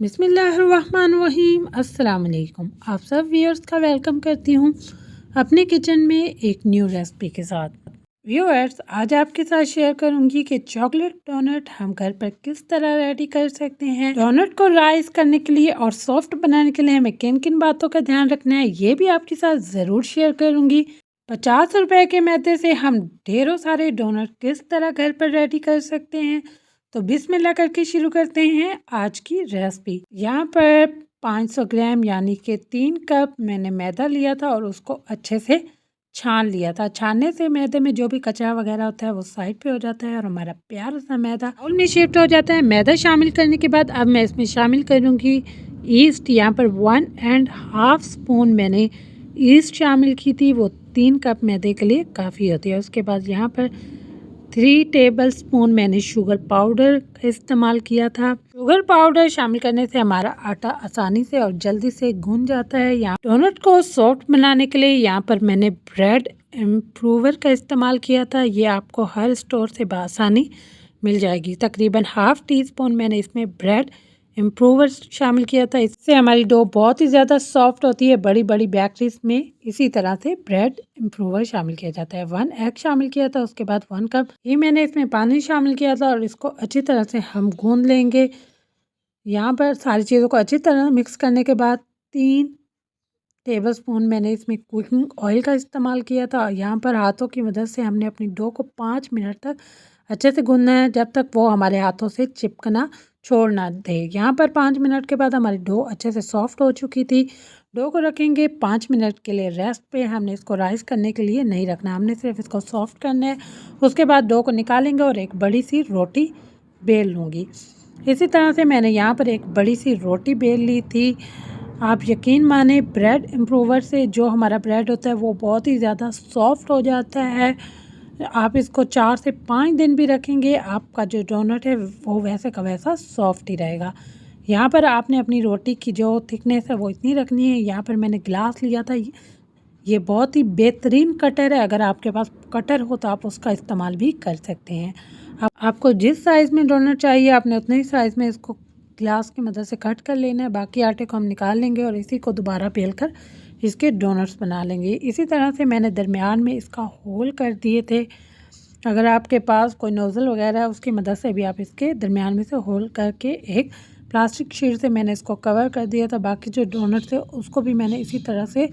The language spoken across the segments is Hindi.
बिस्मिल्लाहिर्रहमानिर्रहीम। अस्सलाम वालेकुम। आप सब व्यूअर्स का वेलकम करती हूँ अपने किचन में एक न्यू रेसिपी के साथ। व्यूअर्स, आज आपके साथ शेयर करूँगी कि चॉकलेट डोनट हम घर पर किस तरह रेडी कर सकते हैं। डोनट को राइस करने के लिए और सॉफ्ट बनाने के लिए हमें किन किन बातों का ध्यान रखना है, ये भी आपके साथ ज़रूर शेयर करूँगी। 50 रुपए के मैदे से हम ढेरों सारे डोनट किस तरह घर पर रेडी कर सकते हैं। तो बिस्मिल्लाह करके शुरू करते हैं आज की रेसिपी। यहाँ पर 500 ग्राम यानी कि 3 कप मैंने मैदा लिया था और उसको अच्छे से छान लिया था। छानने से मैदे में जो भी कचरा वगैरह होता है वो साइड पे हो जाता है और हमारा प्यारा सा मैदा बाउल में शिफ्ट हो जाता है। मैदा शामिल करने के बाद अब मैं इसमें शामिल करूँगी ईस्ट। यहाँ पर 1.5 स्पून मैंने ईस्ट शामिल की थी, वो 3 कप मैदे के लिए काफ़ी होती है। उसके बाद यहाँ पर 3 टेबल स्पून मैंने शुगर पाउडर का इस्तेमाल किया था। शुगर पाउडर शामिल करने से हमारा आटा आसानी से और जल्दी से गूंद जाता है। यहाँ डोनट को सॉफ्ट बनाने के लिए यहाँ पर मैंने ब्रेड इम्प्रूवर का इस्तेमाल किया था। ये आपको हर स्टोर से बआसानी मिल जाएगी। तकरीबन ½ टीस्पून मैंने इसमें ब्रेड इम्प्रूवर शामिल किया था। इससे हमारी डो बहुत ही ज़्यादा सॉफ्ट होती है। बड़ी बड़ी बेकरीज में इसी तरह से ब्रेड इम्प्रूवर शामिल किया जाता है। 1 एग शामिल किया था। उसके बाद 1 कप ही मैंने इसमें पानी शामिल किया था और इसको अच्छी तरह से हम गूंद लेंगे। यहाँ पर सारी चीज़ों को अच्छी तरह मिक्स करने के बाद 3 टेबल स्पून मैंने इसमें कुकिंग ऑयल का इस्तेमाल किया था। यहाँ पर हाथों की मदद से हमने अपनी डो को 5 मिनट तक अच्छे से गूंदना है, जब तक वो हमारे हाथों से चिपकना छोड़ ना दे। यहाँ पर 5 मिनट के बाद हमारी डो अच्छे से सॉफ्ट हो चुकी थी। डो को रखेंगे 5 मिनट के लिए रेस्ट पे। हमने इसको राइस करने के लिए नहीं रखना, हमने सिर्फ इसको सॉफ्ट करना है। उसके बाद डो को निकालेंगे और एक बड़ी सी रोटी बेल लूँगी। इसी तरह से मैंने यहाँ पर एक बड़ी सी रोटी बेल ली थी। आप यकीन माने ब्रेड इम्प्रूवर से जो हमारा ब्रेड होता है वो बहुत ही ज़्यादा सॉफ्ट हो जाता है। आप इसको 4 से 5 दिन भी रखेंगे, आपका जो डोनट है वो वैसे का वैसा सॉफ्ट ही रहेगा। यहाँ पर आपने अपनी रोटी की जो थिकनेस है वो इतनी रखनी है। यहाँ पर मैंने ग्लास लिया था, ये बहुत ही बेहतरीन कटर है। अगर आपके पास कटर हो तो आप उसका इस्तेमाल भी कर सकते हैं। आपको जिस साइज़ में डोनट चाहिए आपने उतने ही साइज़ में इसको ग्लास की मदद से कट कर लेना है। बाकी आटे को हम निकाल लेंगे और इसी को दोबारा बेल कर इसके डोनट्स बना लेंगे। इसी तरह से मैंने दरमियान में इसका होल कर दिए थे। अगर आपके पास कोई नोज़ल वगैरह है उसकी मदद से भी आप इसके दरमियान में से होल करके एक प्लास्टिक शीट से मैंने इसको कवर कर दिया था। बाकी जो डोनट थे उसको भी मैंने इसी तरह से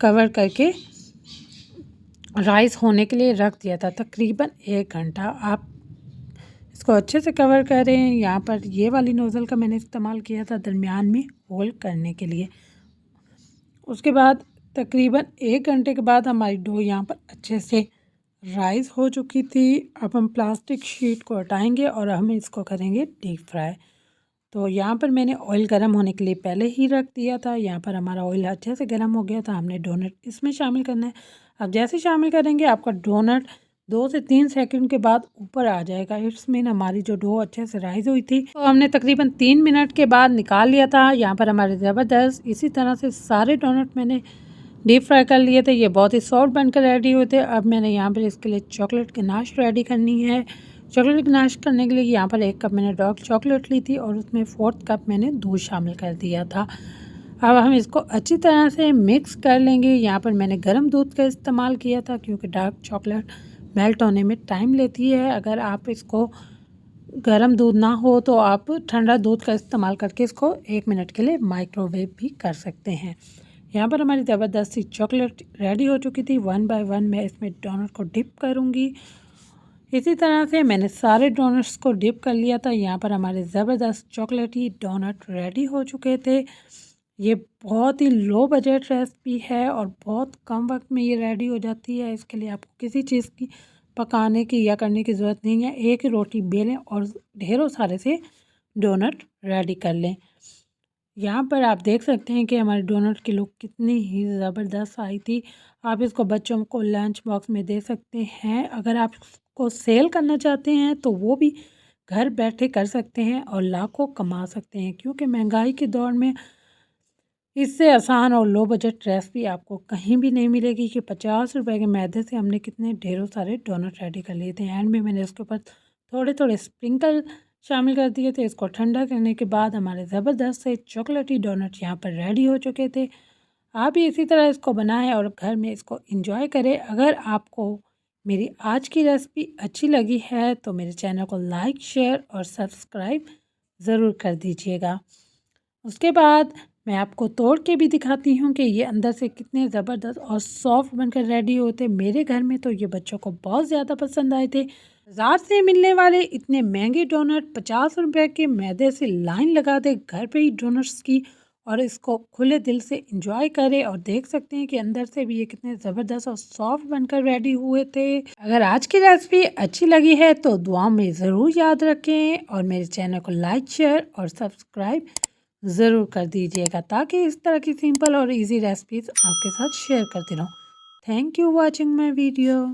कवर करके राइस होने के लिए रख दिया था। तकरीबन 1 घंटा आप इसको अच्छे से कवर करें। यहाँ पर ये वाली नोज़ल का मैंने इस्तेमाल किया था दरमियान में होल करने के लिए। उसके बाद तकरीबन 1 घंटे के बाद हमारी डो यहाँ पर अच्छे से राइस हो चुकी थी। अब हम प्लास्टिक शीट को हटाएंगे और हम इसको करेंगे डीप फ्राई। तो यहाँ पर मैंने ऑयल गर्म होने के लिए पहले ही रख दिया था। यहाँ पर हमारा ऑयल अच्छे से गर्म हो गया था। हमने डोनट इसमें शामिल करना है। अब जैसे शामिल करेंगे आपका डोनट 2 से 3 सेकंड के बाद ऊपर आ जाएगा। इट्स मीन हमारी जो डो अच्छे से राइज हुई थी। तो हमने तकरीबन 3 मिनट के बाद निकाल लिया था। यहाँ पर हमारे ज़बरदस्त इसी तरह से सारे डोनट मैंने डीप फ्राई कर लिए थे। ये बहुत ही सॉफ्ट बनकर रेडी हुए थे। अब मैंने यहाँ पर इसके लिए चॉकलेट गनाश रेडी करनी है। चॉकलेट गनाश करने के लिए यहाँ पर 1 कप मैंने डार्क चॉकलेट ली थी और उसमें 4 कप मैंने दूध शामिल कर दिया था। अब हम इसको अच्छी तरह से मिक्स कर लेंगे। यहाँ पर मैंने गर्म दूध का इस्तेमाल किया था क्योंकि डार्क चॉकलेट मेल्ट होने में टाइम लेती है। अगर आप इसको गर्म दूध ना हो तो आप ठंडा दूध का इस्तेमाल करके इसको 1 मिनट के लिए माइक्रोवेव भी कर सकते हैं। यहाँ पर हमारी ज़बरदस्त सी चॉकलेट रेडी हो चुकी थी। 1 बाय 1 मैं इसमें डोनट को डिप करूँगी। इसी तरह से मैंने सारे डोनट्स को डिप कर लिया था। यहाँ पर हमारे ज़बरदस्त चॉकलेटी डोनट रेडी हो चुके थे। ये बहुत ही लो बजट रेसिपी है और बहुत कम वक्त में ये रेडी हो जाती है। इसके लिए आपको किसी चीज़ की पकाने की या करने की ज़रूरत नहीं है। एक ही रोटी बेलें और ढेरों सारे से डोनट रेडी कर लें। यहाँ पर आप देख सकते हैं कि हमारे डोनट की लुक कितनी ही ज़बरदस्त आई थी। आप इसको बच्चों को लंच बॉक्स में दे सकते हैं। अगर आप इसको सेल करना चाहते हैं तो वो भी घर बैठे कर सकते हैं और लाखों कमा सकते हैं, क्योंकि महंगाई के दौर में इससे आसान और लो बजट रेसिपी आपको कहीं भी नहीं मिलेगी कि 50 रुपए के मैदे से हमने कितने ढेरों सारे डोनट रेडी कर लिए थे। एंड में मैंने इसके ऊपर थोड़े थोड़े स्प्रिंकल शामिल कर दिए थे। इसको ठंडा करने के बाद हमारे ज़बरदस्त से चॉकलेटी डोनट यहाँ पर रेडी हो चुके थे। आप भी इसी तरह इसको बनाएं और घर में इसको एंजॉय करें। अगर आपको मेरी आज की रेसिपी अच्छी लगी है तो मेरे चैनल को लाइक, शेयर और सब्सक्राइब ज़रूर कर दीजिएगा। उसके बाद मैं आपको तोड़ के भी दिखाती हूँ कि ये अंदर से कितने ज़बरदस्त और सॉफ्ट बनकर रेडी होते। मेरे घर में तो ये बच्चों को बहुत ज़्यादा पसंद आए थे। बाज़ार से मिलने वाले इतने महंगे डोनट 50 रुपये के मैदे से लाइन लगा दे घर पे ही डोनट्स की और इसको खुले दिल से एंजॉय करें। और देख सकते हैं कि अंदर से भी ये कितने ज़बरदस्त और सॉफ्ट बनकर रेडी हुए थे। अगर आज की रेसिपी अच्छी लगी है तो दुआ में ज़रूर याद रखें और मेरे चैनल को लाइक, शेयर और सब्सक्राइब ज़रूर कर दीजिएगा ताकि इस तरह की सिंपल और इजी रेसिपीज़ आपके साथ शेयर करती रहूँ। Thank you watching my video.